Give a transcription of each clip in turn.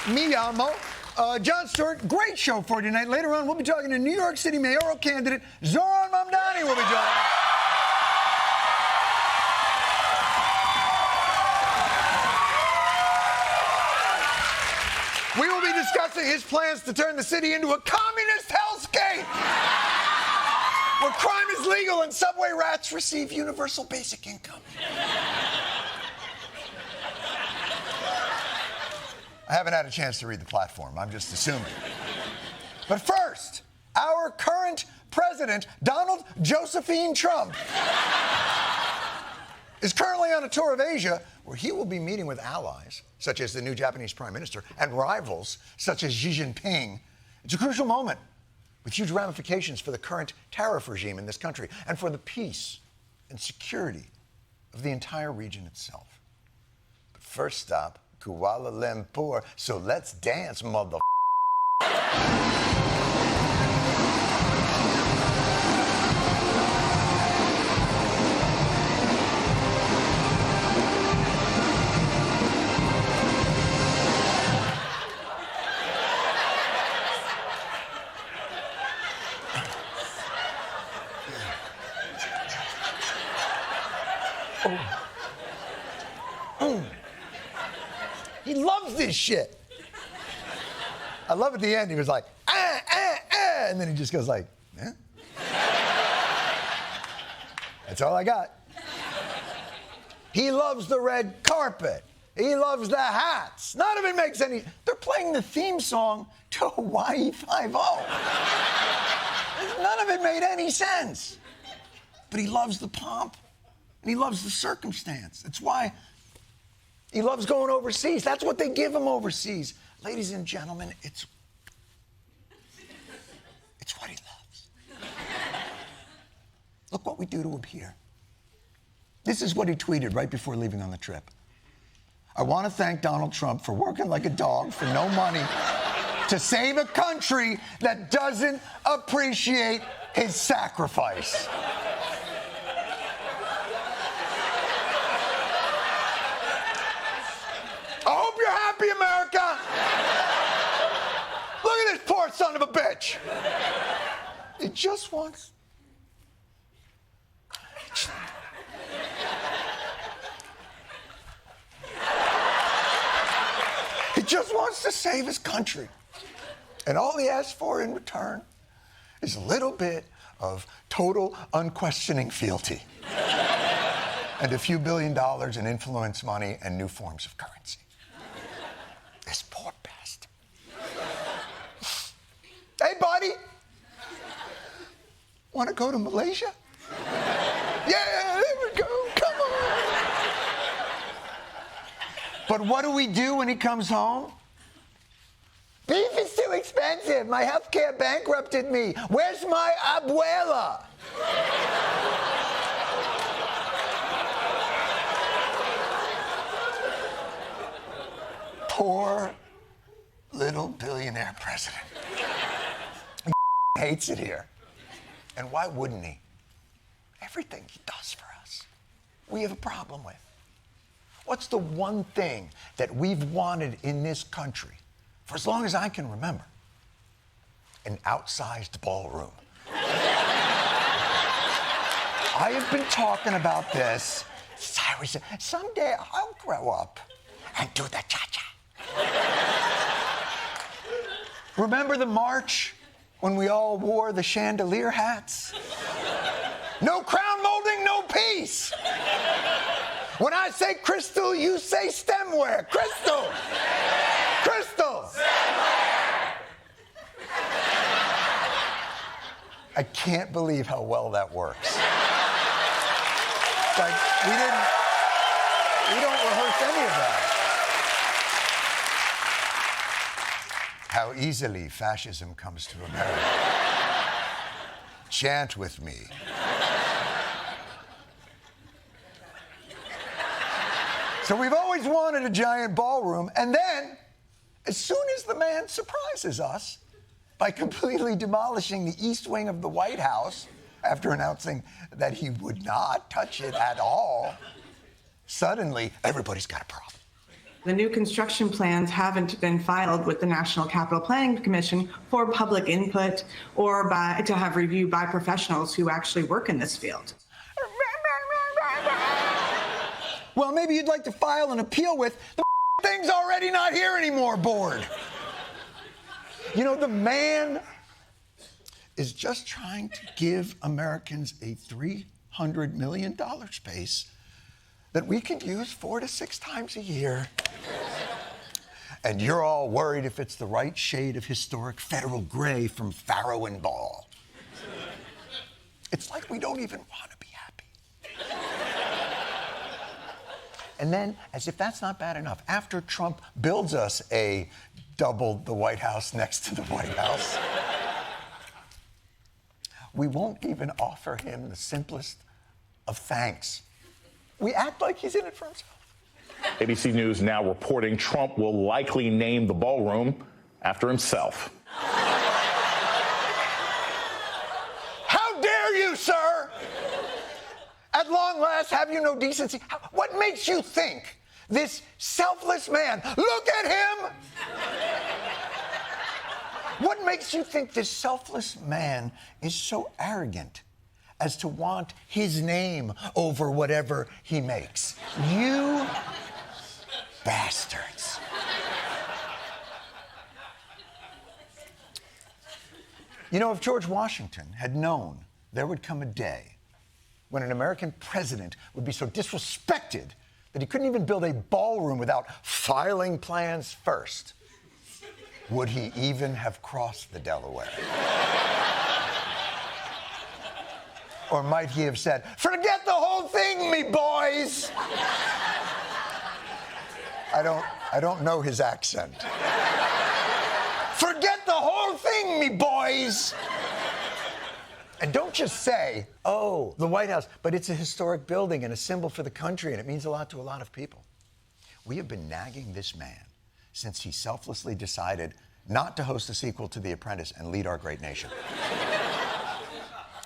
Mi amo. Jon Stewart, great show for you tonight. Later on, we'll be talking to New York City mayoral candidate Zoran Mamdani will be joining us. We will be discussing his plans to turn the city into a communist hellscape where crime is legal and subway rats receive universal basic income. I haven't had a chance to read the platform. I'm just assuming. But first, our current president, Donald Josephine Trump, is currently on a tour of Asia where he will be meeting with allies, such as the new Japanese prime minister, and rivals, such as Xi Jinping. It's a crucial moment with huge ramifications for the current tariff regime in this country and for the peace and security of the entire region itself. But first stop, Kuala Lumpur, so let's dance, mother. He loves this shit. I love at the end, he was like, and then he just goes like, eh? That's all I got. He loves the red carpet. He loves the hats. None of it makes any... They're playing the theme song to Hawaii Five-0. None of it made any sense. But he loves the pomp, and he loves the circumstance. That's why he loves going overseas. That's what they give him overseas. Ladies and gentlemen, it's what he loves. Look what we do to him here. This is what he tweeted right before leaving on the trip. I want to thank Donald Trump for working like a dog for no money to save a country that doesn't appreciate his sacrifice. I hope you're happy, America. Look at this poor son of a bitch. He just wants... He just wants to save his country. And all he asks for in return is a little bit of total unquestioning fealty. And a few $1 billion in influence money and new forms of currency. This poor bastard. Hey, buddy. Want to go to Malaysia? Yeah, there we go. Come on. But what do we do when he comes home? Beef is too expensive. My healthcare bankrupted me. Where's my abuela? Poor little billionaire president. He hates it here. And why wouldn't he? Everything he does for us, we have a problem with. What's the one thing that we've wanted in this country for as long as I can remember? An outsized ballroom. I have been talking about this since I was... Someday I'll grow up and do the cha-cha. Remember the march when we all wore the chandelier hats? No crown molding, no peace. When I say crystal, you say stemware. Crystal. Crystal. Stemware. I can't believe how well that works. Like, we don't rehearse any of that. How easily fascism comes to America. Chant with me. So we've always wanted a giant ballroom, and then, as soon as the man surprises us by completely demolishing the east wing of the White House after announcing that he would not touch it at all, suddenly everybody's got a problem. The new construction plans haven't been filed with the National Capital Planning Commission for public input or to have reviewed by professionals who actually work in this field. Well, maybe you'd like to file an appeal with the thing's already not here anymore board. You know, the man is just trying to give Americans a $300 million space that we can use 4 to 6 times a year. And you're all worried if it's the right shade of historic federal gray from Farrow and Ball. It's like we don't even want to be happy. And then, as if that's not bad enough, after Trump builds us a double the White House next to the White House, we won't even offer him the simplest of thanks. We act like he's in it for himself. ABC News now reporting Trump will likely name the ballroom after himself. How dare you, sir? At long last, have you no decency? What makes you think this selfless man, look at him! What makes you think this selfless man is so arrogant as to want his name over whatever he makes? You bastards. You know, if George Washington had known there would come a day when an American president would be so disrespected that he couldn't even build a ballroom without filing plans first, would he even have crossed the Delaware? Or might he have said, "Forget the whole thing, me boys"? I don't know his accent. Forget the whole thing, me boys. And don't just say, oh, the White House, but it's a historic building and a symbol for the country, and it means a lot to a lot of people. We have been nagging this man since he selflessly decided not to host a sequel to The Apprentice and lead our great nation.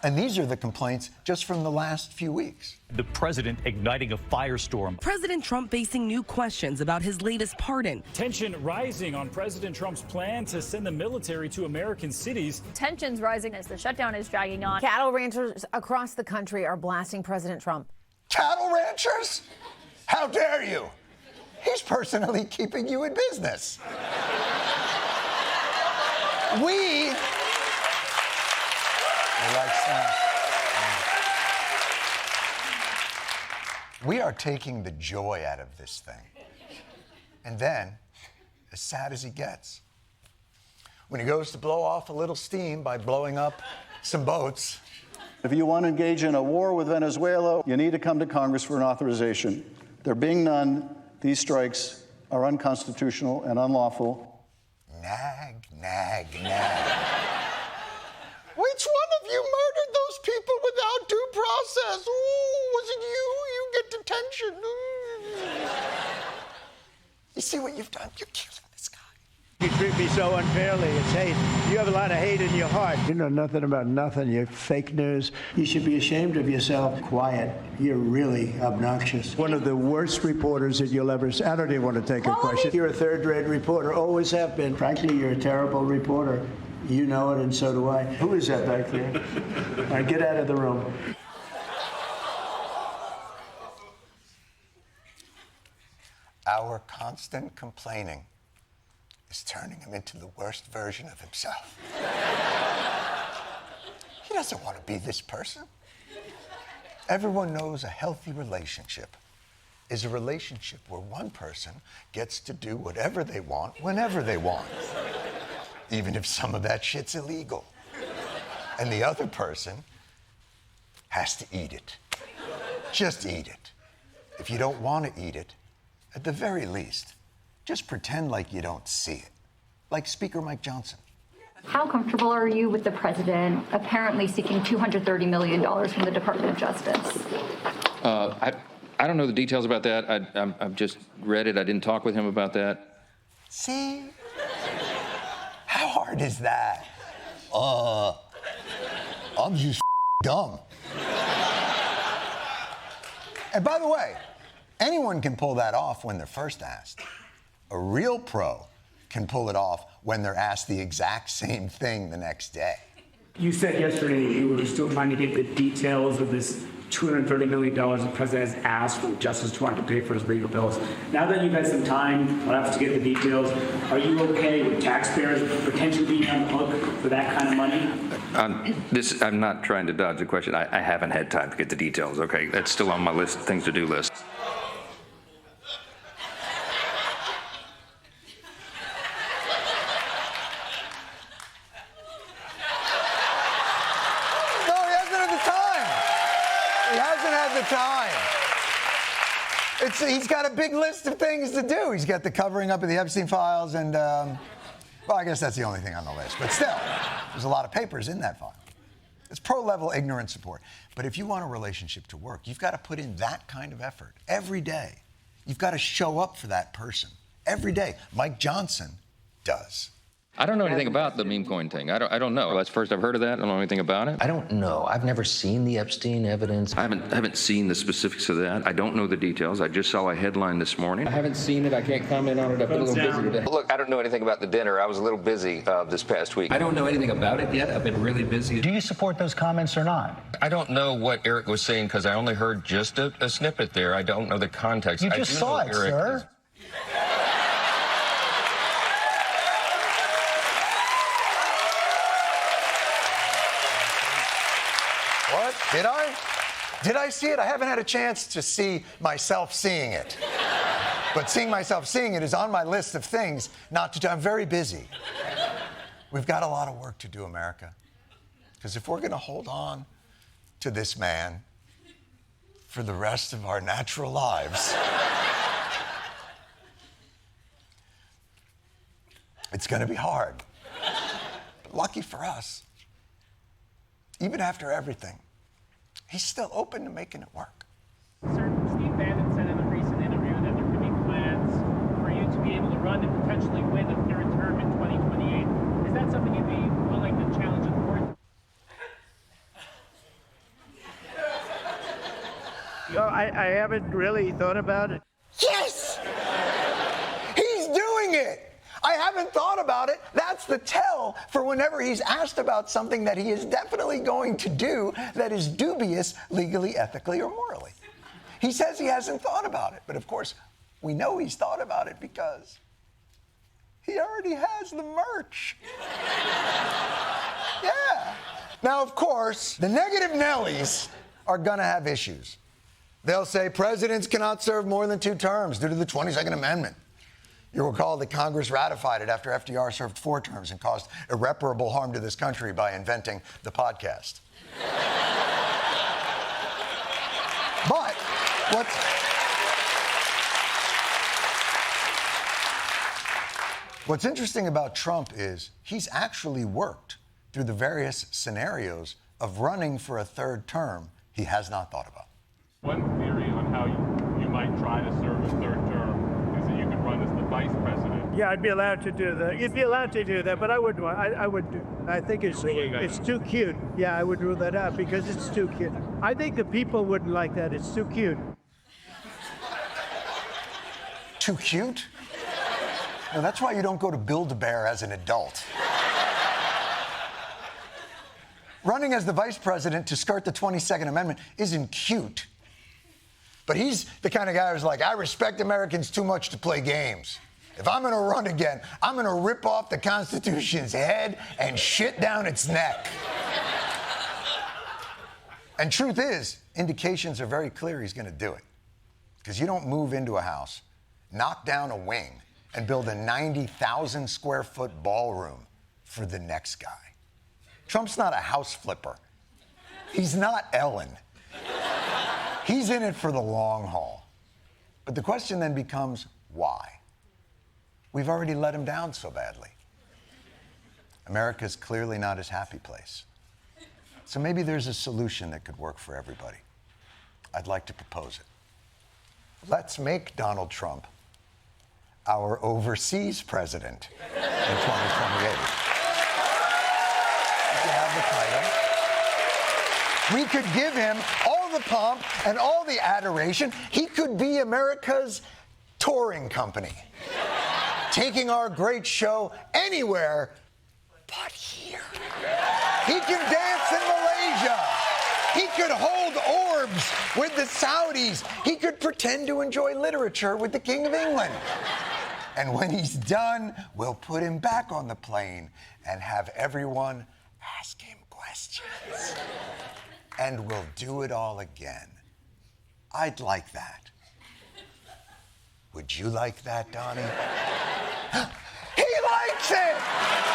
And these are the complaints just from the last few weeks. The president igniting a firestorm. President Trump facing new questions about his latest pardon. Tension rising on President Trump's plan to send the military to American cities. Tensions rising as the shutdown is dragging on. Cattle ranchers across the country are blasting President Trump. Cattle ranchers? How dare you? He's personally keeping you in business. We are taking the joy out of this thing. And then, as sad as he gets, when he goes to blow off a little steam by blowing up some boats. If you want to engage in a war with Venezuela, you need to come to Congress for an authorization. There being none, these strikes are unconstitutional and unlawful. Nag, nag, nag. Which one of you murdered those people without due process? Ooh, was it you? You get detention. Ooh. You see what you've done? You're killing this guy. You treat me so unfairly. It's hate. You have a lot of hate in your heart. You know nothing about nothing. You're fake news. You should be ashamed of yourself. Quiet. You're really obnoxious. One of the worst reporters that you'll ever see. I don't even want to take a question. You're a third-rate reporter. Always have been. Frankly, you're a terrible reporter. You know it, and so do I. Who is that back there? All right, get out of the room. Our constant complaining is turning him into the worst version of himself. He doesn't want to be this person. Everyone knows a healthy relationship is a relationship where one person gets to do whatever they want, whenever they want. Even if some of that shit's illegal. And the other person has to eat it. Just eat it. If you don't want to eat it, at the very least, just pretend like you don't see it. Like Speaker Mike Johnson. How comfortable are you with the president apparently seeking $230 million from the Department of Justice? I don't know the details about that. I've just read it. I didn't talk with him about that. See? How hard is that? I'm just dumb. And by the way, anyone can pull that off when they're first asked. A real pro can pull it off when they're asked the exact same thing the next day. You said yesterday you were still trying to get the details of this $230 million the president has asked for the Justice Department to pay for his legal bills. Now that you've had some time left to get the details, are you okay with taxpayers potentially being on the hook for that kind of money? I'm not trying to dodge the question. I haven't had time to get the details, okay? That's still on my list, things to do list. He's got a big list of things to do. He's got the covering up of the Epstein files and, well, I guess that's the only thing on the list. But still, there's a lot of papers in that file. It's pro-level ignorant support. But if you want a relationship to work, you've got to put in that kind of effort every day. You've got to show up for that person every day. Mike Johnson does. I don't know anything about the meme coin thing. I don't know. That's the first I've heard of that. I don't know anything about it. I don't know. I've never seen the Epstein evidence. I haven't seen the specifics of that. I don't know the details. I just saw a headline this morning. I haven't seen it. I can't comment on it. I've been a little busy today. Look, I don't know anything about the dinner. I was a little busy this past week. I don't know anything about it yet. I've been really busy. Do you support those comments or not? I don't know what Eric was saying because I only heard just a snippet there. I don't know the context. You just saw it, sir. What? Did I see it? I haven't had a chance to see myself seeing it. But seeing myself seeing it is on my list of things not to do. I'm very busy. We've got a lot of work to do, America. Because if we're going to hold on to this man for the rest of our natural lives, it's going to be hard. But lucky for us, even after everything, he's still open to making it work. Sir, Steve Bannon said in a recent interview that there could be plans for you to be able to run and potentially win a third term in 2028. Is that something you'd be willing to challenge the court? I haven't really thought about it. Yes! He's doing it! I haven't thought about it. That's the tell for whenever he's asked about something that he is definitely going to do that is dubious legally, ethically, or morally. He says he hasn't thought about it. But of course, we know he's thought about it because he already has the merch. Yeah. Now, of course, the negative Nellies are going to have issues. They'll say presidents cannot serve more than 2 terms due to the 22nd Amendment. You'll recall that Congress ratified it after FDR served 4 terms and caused irreparable harm to this country by inventing the podcast. But what's interesting about Trump is he's actually worked through the various scenarios of running for a 3rd term he has not thought about. One theory on how you might try to serve a 3rd term is that you could run as the vice president. Yeah, I'd be allowed to do that. You'd be allowed to do that, but I wouldn't. I would do. I think it's too cute. Yeah, I would rule that out because it's too cute. I think the people wouldn't like that. It's too cute. Too cute? No, that's why you don't go to Build-A-Bear as an adult. Running as the vice president to skirt the 22nd Amendment isn't cute. But he's the kind of guy who's like, I respect Americans too much to play games. If I'm going to run again, I'm going to rip off the Constitution's head and shit down its neck. And truth is, indications are very clear he's going to do it. Because you don't move into a house, knock down a wing, and build a 90,000 square foot ballroom for the next guy. Trump's not a house flipper. He's not Ellen. He's in it for the long haul. But the question then becomes, why? We've already let him down so badly. America's clearly not his happy place. So maybe there's a solution that could work for everybody. I'd like to propose it. Let's make Donald Trump our overseas president in 2028. You have the title. We could give him all the pomp and all the adoration. He could be America's touring company. taking our great show anywhere but here. He can dance in Malaysia. He could hold orbs with the Saudis. He could pretend to enjoy literature with the King of England. And when he's done, we'll put him back on the plane and have everyone ask him questions. And we'll do it all again. I'd like that. Would you like that, Donnie? He likes it!